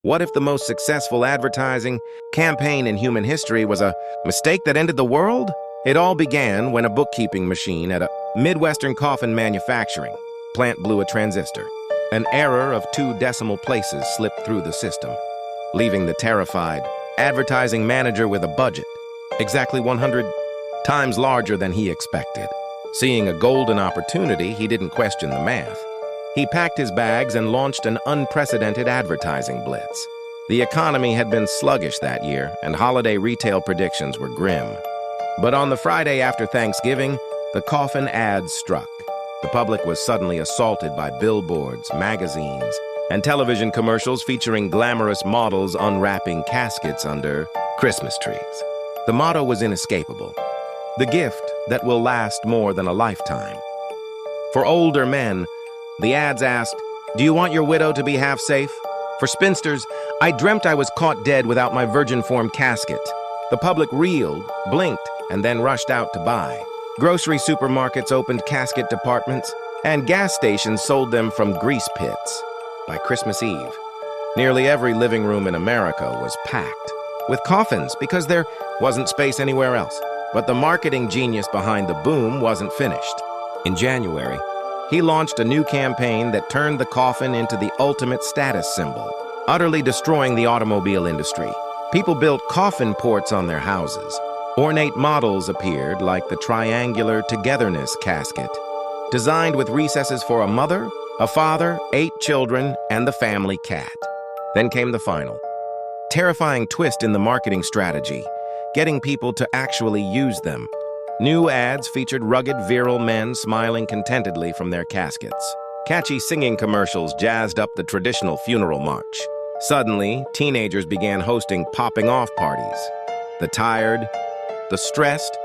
What if the most successful advertising campaign in human history was a mistake that ended the world? It all began when a bookkeeping machine at a Midwestern coffin manufacturing plant blew a transistor. An error of 2 decimal places slipped through the system, leaving the terrified advertising manager with a budget exactly 100 times larger than he expected. Seeing a golden opportunity, he didn't question the math. He packed his bags and launched an unprecedented advertising blitz. The economy had been sluggish that year, and holiday retail predictions were grim. But on the Friday after Thanksgiving, the coffin ads struck. The public was suddenly assaulted by billboards, magazines, and television commercials featuring glamorous models unwrapping caskets under Christmas trees. The motto was inescapable: the gift that will last more than a lifetime. For older men, the ads asked, "Do you want your widow to be half safe?" For spinsters, "I dreamt I was caught dead without my virgin form casket." The public reeled, blinked, and then rushed out to buy. Grocery supermarkets opened casket departments, and gas stations sold them from grease pits. By Christmas Eve, nearly every living room in America was packed with coffins because there wasn't space anywhere else. But the marketing genius behind the boom wasn't finished. In January, he launched a new campaign that turned the coffin into the ultimate status symbol, utterly destroying the automobile industry. People built coffin ports on their houses. Ornate models appeared like the triangular togetherness casket, designed with recesses for a mother, a father, 8 children, and the family cat. Then came the final, terrifying twist in the marketing strategy, getting people to actually use them. New ads featured rugged, virile men smiling contentedly from their caskets. Catchy singing commercials jazzed up the traditional funeral march. Suddenly, teenagers began hosting popping-off parties. The tired, the stressed,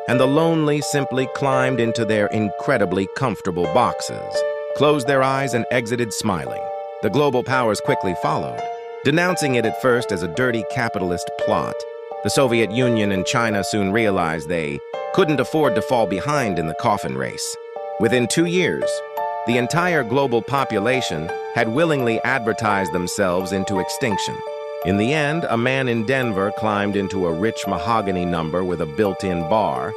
and the lonely simply climbed into their incredibly comfortable boxes, closed their eyes, and exited smiling. The global powers quickly followed, denouncing it at first as a dirty capitalist plot. The Soviet Union and China soon realized they couldn't afford to fall behind in the coffin race. Within 2 years, the entire global population had willingly advertised themselves into extinction. In the end, a man in Denver climbed into a rich mahogany number with a built-in bar,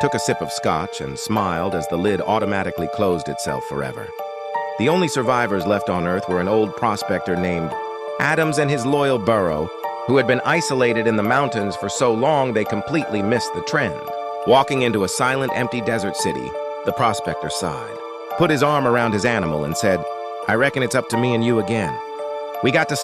took a sip of scotch, and smiled as the lid automatically closed itself forever. The only survivors left on Earth were an old prospector named Adams and his loyal burro, who had been isolated in the mountains for so long they completely missed the trend. Walking into a silent, empty desert city, the prospector sighed, put his arm around his animal, and said, "I reckon it's up to me and you again. We got to